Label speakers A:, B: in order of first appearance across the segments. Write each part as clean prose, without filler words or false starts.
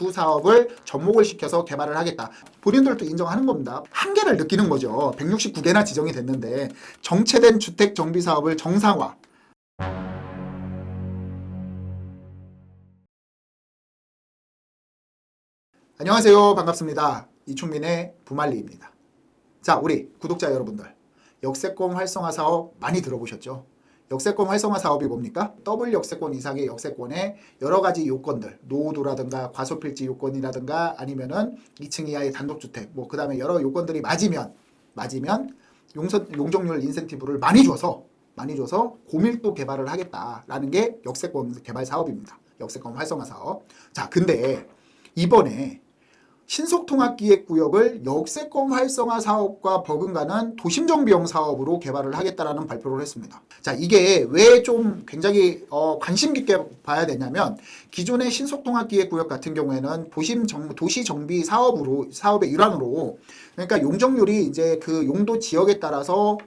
A: 두 사업을 접목을 시켜서 개발을 하겠다. 본인들도 인정하는 겁니다. 한계를 느끼는 거죠. 169개나 지정이 됐는데 정체된 주택 정비 사업을 정상화. 안녕하세요. 반갑습니다. 이충민의 부말리입니다. 자, 우리 구독자 여러분들, 역세권 활성화 사업 많이 들어보셨죠? 역세권 활성화 사업이 뭡니까? 더블 역세권 이상의 역세권의 여러 가지 요건들, 노후도라든가 과소필지 요건이라든가 아니면은 2층 이하의 단독주택, 그 다음에 여러 요건들이 맞으면 용적률 인센티브를 많이 줘서 고밀도 개발을 하겠다라는 게 역세권 개발 사업입니다. 역세권 활성화 사업. 자, 근데 이번에 신속통합기획구역을 역세권 활성화 사업과 버금가는 도심정비형 사업으로 개발을 하겠다라는 발표를 했습니다. 자, 이게 왜 좀 굉장히 관심 깊게 봐야 되냐면 기존의 신속통합기획구역 같은 경우에는 도시정비 사업의 일환으로 그러니까 용적률이 이제 그 용도 지역에 따라서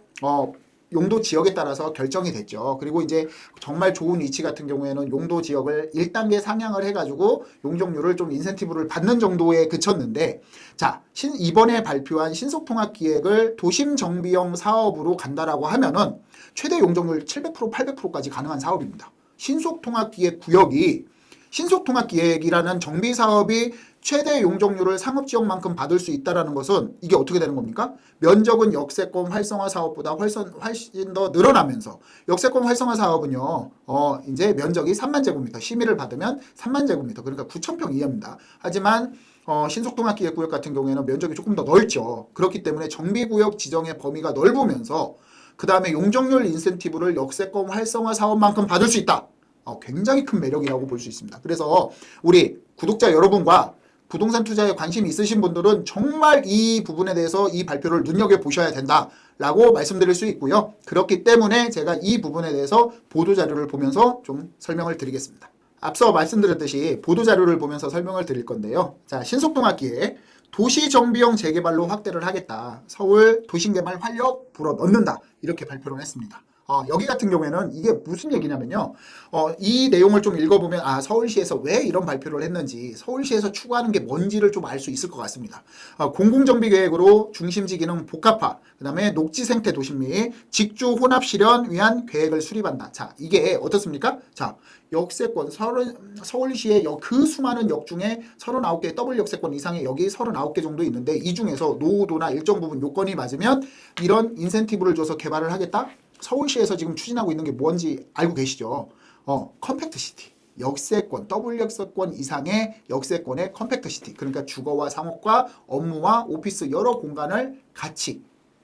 A: 결정이 됐죠. 그리고 이제 정말 좋은 위치 같은 경우에는 용도 지역을 1단계 상향을 해가지고 용적률을 좀 인센티브를 받는 정도에 그쳤는데, 자, 이번에 발표한 신속통합기획을 도심정비형 사업으로 간다라고 하면은 최대 용적률 700%, 800%까지 가능한 사업입니다. 신속통합기획이라는 정비사업이 최대 용적률을 상업지역만큼 받을 수 있다는 것은 이게 어떻게 되는 겁니까? 면적은 역세권 활성화 사업보다 훨씬 더 늘어나면서 역세권 활성화 사업은요, 이제 면적이 3만 제곱미터, 심의를 받으면 3만 제곱미터, 그러니까 9,000평 이하입니다. 하지만 신속통합기획구역 같은 경우에는 면적이 조금 더 넓죠. 그렇기 때문에 정비구역 지정의 범위가 넓으면서 그 다음에 용적률 인센티브를 역세권 활성화 사업만큼 받을 수 있다. 굉장히 큰 매력이라고 볼 수 있습니다. 그래서 우리 구독자 여러분과 부동산 투자에 관심이 있으신 분들은 정말 이 부분에 대해서 이 발표를 눈여겨보셔야 된다라고 말씀드릴 수 있고요. 그렇기 때문에 제가 이 부분에 대해서 보도자료를 보면서 좀 설명을 드리겠습니다. 앞서 말씀드렸듯이 보도자료를 보면서 설명을 드릴 건데요. 자, 신속통합기획 도시정비형 재개발로 확대를 하겠다. 서울 도심개발 활력 불어넣는다. 이렇게 발표를 했습니다. 여기 같은 경우에는 이게 무슨 얘기냐면요. 이 내용을 좀 읽어보면 서울시에서 왜 이런 발표를 했는지, 서울시에서 추구하는 게 뭔지를 좀 알 수 있을 것 같습니다. 공공정비계획으로 중심지 기능 복합화, 그 다음에 녹지 생태 도심 및 직주 혼합 실현 위한 계획을 수립한다. 자, 이게 어떻습니까? 자, 역세권, 서울시의 그 수많은 역 중에 39개 더블 역세권 이상의 역이 39개 정도 있는데 이 중에서 노후도나 일정 부분 요건이 맞으면 이런 인센티브를 줘서 개발을 하겠다? 서울시에서 지금 추진하고 있는 게 뭔지 알고 계시죠? 컴팩트시티. 역세권, 더블 역세권 이상의 역세권의 컴팩트시티. 그러니까 주거와 상업과 업무와 오피스 여러 공간을 같이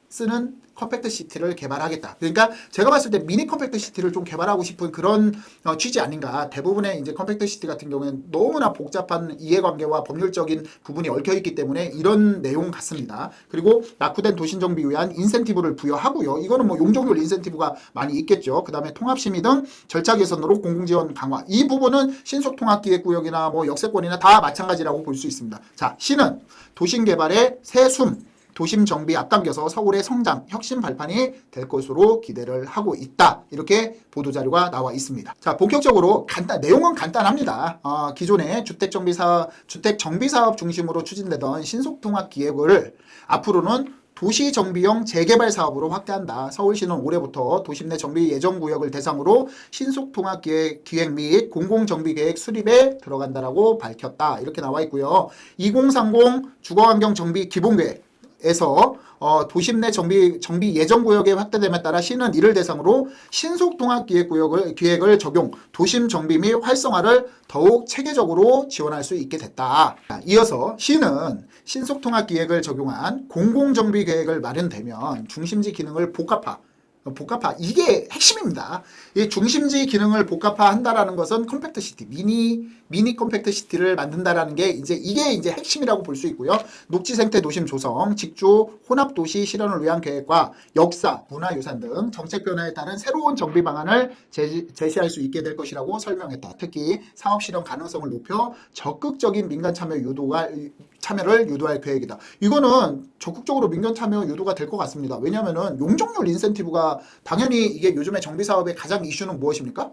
A: 쓰는 컴팩트시티를 개발하겠다. 그러니까 제가 봤을 때 미니 컴팩트시티를 좀 개발하고 싶은 그런 취지 아닌가. 대부분의 이제 컴팩트시티 같은 경우에는 너무나 복잡한 이해관계와 법률적인 부분이 얽혀있기 때문에 이런 내용 같습니다. 그리고 낙후된 도심정비 위한 인센티브를 부여하고요. 이거는 용적률 인센티브가 많이 있겠죠. 그 다음에 통합심의 등 절차 개선으로 공공지원 강화. 이 부분은 신속통합기획구역이나 역세권이나 다 마찬가지라고 볼 수 있습니다. 자, 시는 도심개발의 새숨 도심 정비 앞당겨서 서울의 성장, 혁신 발판이 될 것으로 기대를 하고 있다. 이렇게 보도자료가 나와 있습니다. 자, 본격적으로 내용은 간단합니다. 기존의 주택 정비 사업 중심으로 추진되던 신속통합 기획을 앞으로는 도시정비형 재개발 사업으로 확대한다. 서울시는 올해부터 도심 내 정비 예정구역을 대상으로 신속통합기획 및 공공정비계획 수립에 들어간다라고 밝혔다. 이렇게 나와 있고요. 2030 주거환경 정비 기본계획 에서 도심 내 정비 예정구역의 확대됨에 따라 시는 이를 대상으로 신속통합기획을 적용, 도심 정비 및 활성화를 더욱 체계적으로 지원할 수 있게 됐다. 이어서 시는 신속통합기획을 적용한 공공정비계획을 마련되면 중심지 기능을 복합화, 이게 핵심입니다. 이 중심지 기능을 복합화한다라는 것은 컴팩트시티, 미니 컴팩트시티를 만든다라는 게 이게 핵심이라고 볼 수 있고요. 녹지 생태 도심 조성, 직주 혼합 도시 실현을 위한 계획과 역사, 문화유산 등 정책 변화에 따른 새로운 정비 방안을 제시할 수 있게 될 것이라고 설명했다. 특히 사업 실현 가능성을 높여 적극적인 민간 참여를 유도할 계획이다. 이거는 적극적으로 민간 참여 유도가 될 것 같습니다. 왜냐하면은 용적률 인센티브가 당연히 이게 요즘에 정비 사업의 가장 이슈는 무엇입니까?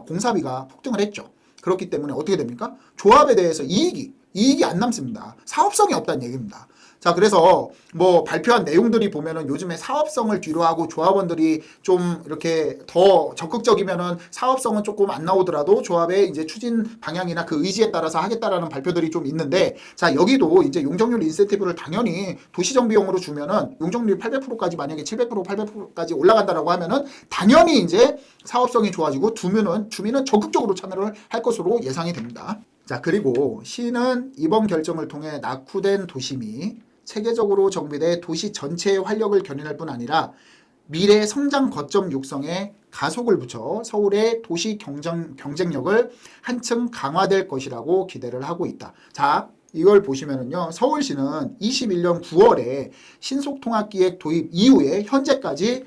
A: 공사비가 폭등을 했죠. 그렇기 때문에 어떻게 됩니까? 조합에 대해서 이익이 안 남습니다. 사업성이 없다는 얘기입니다. 자, 그래서 뭐 발표한 내용들이 보면은 요즘에 사업성을 뒤로 하고 조합원들이 좀 이렇게 더 적극적이면은 사업성은 조금 안 나오더라도 조합의 이제 추진 방향이나 그 의지에 따라서 하겠다라는 발표들이 좀 있는데, 자, 여기도 이제 용적률 인센티브를 당연히 도시정비용으로 주면은 용적률이 800%까지 만약에 700% 800%까지 올라간다라고 하면은 당연히 이제 사업성이 좋아지고 주민은 적극적으로 참여를 할 것으로 예상이 됩니다. 자, 그리고 시는 이번 결정을 통해 낙후된 도심이 체계적으로 정비돼 도시 전체의 활력을 견인할 뿐 아니라 미래 성장 거점 육성에 가속을 붙여 서울의 도시 경쟁력을 한층 강화될 것이라고 기대를 하고 있다. 자, 이걸 보시면은요, 서울시는 21년 9월에 신속통합기획 도입 이후에 현재까지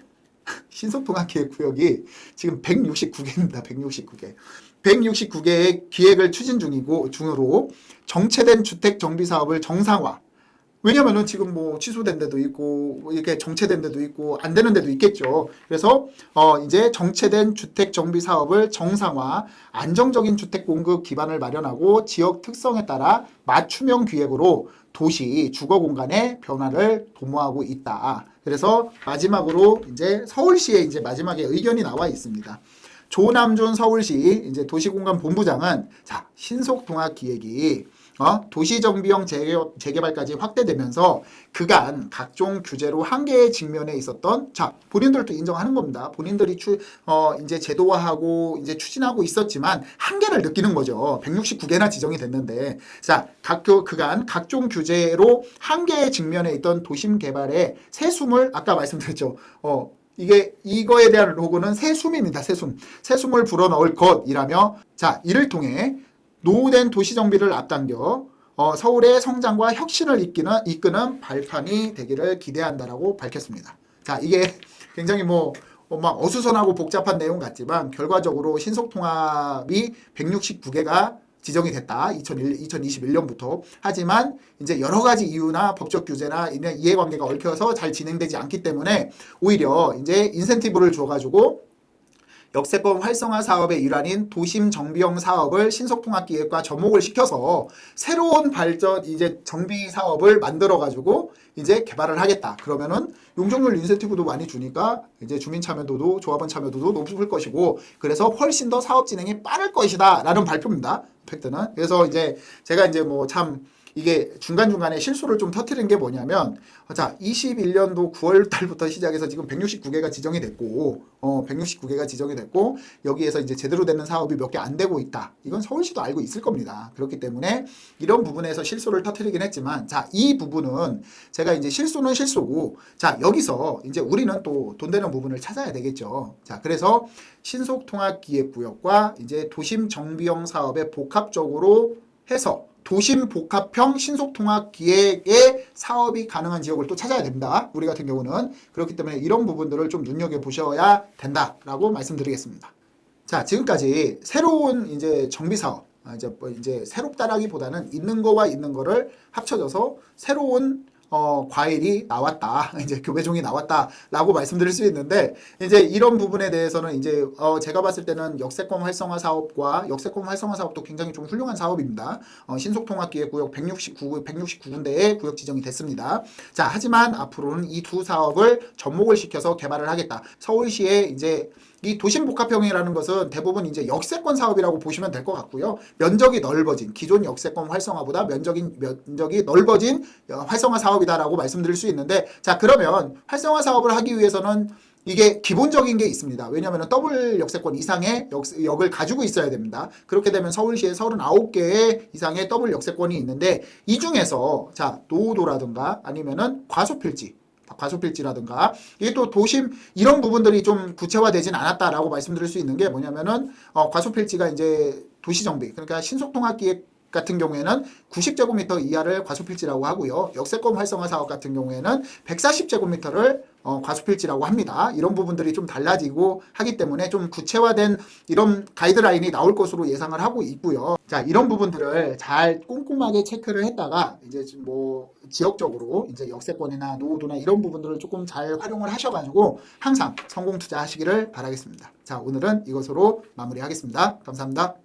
A: 신속통합기획 구역이 지금 169개입니다. 169개. 169개의 기획을 추진 중으로 정체된 주택 정비 사업을 정상화. 왜냐면은 지금 뭐 취소된 데도 있고 이렇게 정체된 데도 있고 안 되는 데도 있겠죠. 그래서 이제 정체된 주택 정비 사업을 정상화, 안정적인 주택 공급 기반을 마련하고 지역 특성에 따라 맞춤형 기획으로 도시 주거 공간의 변화를 도모하고 있다. 그래서 마지막으로 이제 서울시의 이제 마지막에 의견이 나와 있습니다. 조남준 서울시 이제 도시공간 본부장은 자, 신속통합 기획이 도시정비형 재개발까지 확대되면서 그간 각종 규제로 한계에 직면해 있었던, 자, 본인들도 인정하는 겁니다. 본인들이 이제 제도화하고 이제 추진하고 있었지만 한계를 느끼는 거죠. 169개나 지정이 됐는데, 자, 그간 각종 규제로 한계에 직면해 있던 도심 개발의 새숨을 아까 말씀드렸죠. 이거에 대한 로고는 새숨입니다. 새숨을 불어넣을 것이라며, 자, 이를 통해 노후된 도시 정비를 앞당겨 서울의 성장과 혁신을 이끄는 발판이 되기를 기대한다라고 밝혔습니다. 자, 이게 굉장히 막 어수선하고 복잡한 내용 같지만 결과적으로 신속통합이 169개가 지정이 됐다. 2021년부터. 하지만 이제 여러 가지 이유나 법적 규제나 이해관계가 얽혀서 잘 진행되지 않기 때문에 오히려 이제 인센티브를 줘가지고 역세권 활성화 사업의 일환인 도심 정비형 사업을 신속통합기획과 접목을 시켜서 새로운 발전 이제 정비 사업을 만들어 가지고 이제 개발을 하겠다. 그러면은 용적률 인센티브도 많이 주니까 이제 주민 참여도도 조합원 참여도도 높을 것이고 그래서 훨씬 더 사업 진행이 빠를 것이다라는 발표입니다. 팩트는. 그래서 이제 제가 이제 참 이게 중간중간에 실수를 좀 터뜨린 게 뭐냐면, 자, 21년도 9월 달부터 시작해서 지금 169개가 지정이 됐고, 169개가 지정이 됐고, 여기에서 이제 제대로 되는 사업이 몇 개 안 되고 있다. 이건 서울시도 알고 있을 겁니다. 그렇기 때문에 이런 부분에서 실수를 터뜨리긴 했지만, 자, 이 부분은 제가 이제 실수는 실수고, 자, 여기서 이제 우리는 또 돈 되는 부분을 찾아야 되겠죠. 자, 그래서 신속통합기획구역과 이제 도심 정비형 사업에 복합적으로 해서 도심 복합형 신속통합 기획의 사업이 가능한 지역을 또 찾아야 됩니다. 우리 같은 경우는. 그렇기 때문에 이런 부분들을 좀 눈여겨보셔야 된다라고 말씀드리겠습니다. 자, 지금까지 새로운 이제 정비 사업, 이제 새롭다라기보다는 있는 거와 있는 거를 합쳐져서 새로운 과일이 나왔다. 이제 교배종이 나왔다라고 말씀드릴 수 있는데, 이제 이런 부분에 대해서는 이제 제가 봤을 때는 역세권 활성화 사업도 굉장히 좀 훌륭한 사업입니다. 신속통합기획구역 169군데의 구역 지정이 됐습니다. 자, 하지만 앞으로는 이 두 사업을 접목을 시켜서 개발을 하겠다. 서울시의 이제 이 도심복합형이라는 것은 대부분 이제 역세권 사업이라고 보시면 될 것 같고요. 면적이 넓어진 기존 역세권 활성화보다 면적이 넓어진 활성화 사업이다라고 말씀드릴 수 있는데, 자, 그러면 활성화 사업을 하기 위해서는 이게 기본적인 게 있습니다. 왜냐하면 더블 역세권 이상의 역을 가지고 있어야 됩니다. 그렇게 되면 서울시에 39개 이상의 더블 역세권이 있는데, 이 중에서 자, 노후도라든가 아니면은 과소필지라든가 이게 또 도심 이런 부분들이 좀 구체화되진 않았다라고 말씀드릴 수 있는 게 뭐냐면은 과소필지가 이제 도시정비, 그러니까 신속통합기획 같은 경우에는 90제곱미터 이하를 과소필지라고 하고요. 역세권 활성화 사업 같은 경우에는 140제곱미터를 과소필지라고 합니다. 이런 부분들이 좀 달라지고 하기 때문에 좀 구체화된 이런 가이드라인이 나올 것으로 예상을 하고 있고요. 자, 이런 부분들을 잘 꼼꼼하게 체크를 했다가 이제 지역적으로 이제 역세권이나 노후도나 이런 부분들을 조금 잘 활용을 하셔가지고 항상 성공 투자하시기를 바라겠습니다. 자, 오늘은 이것으로 마무리하겠습니다. 감사합니다.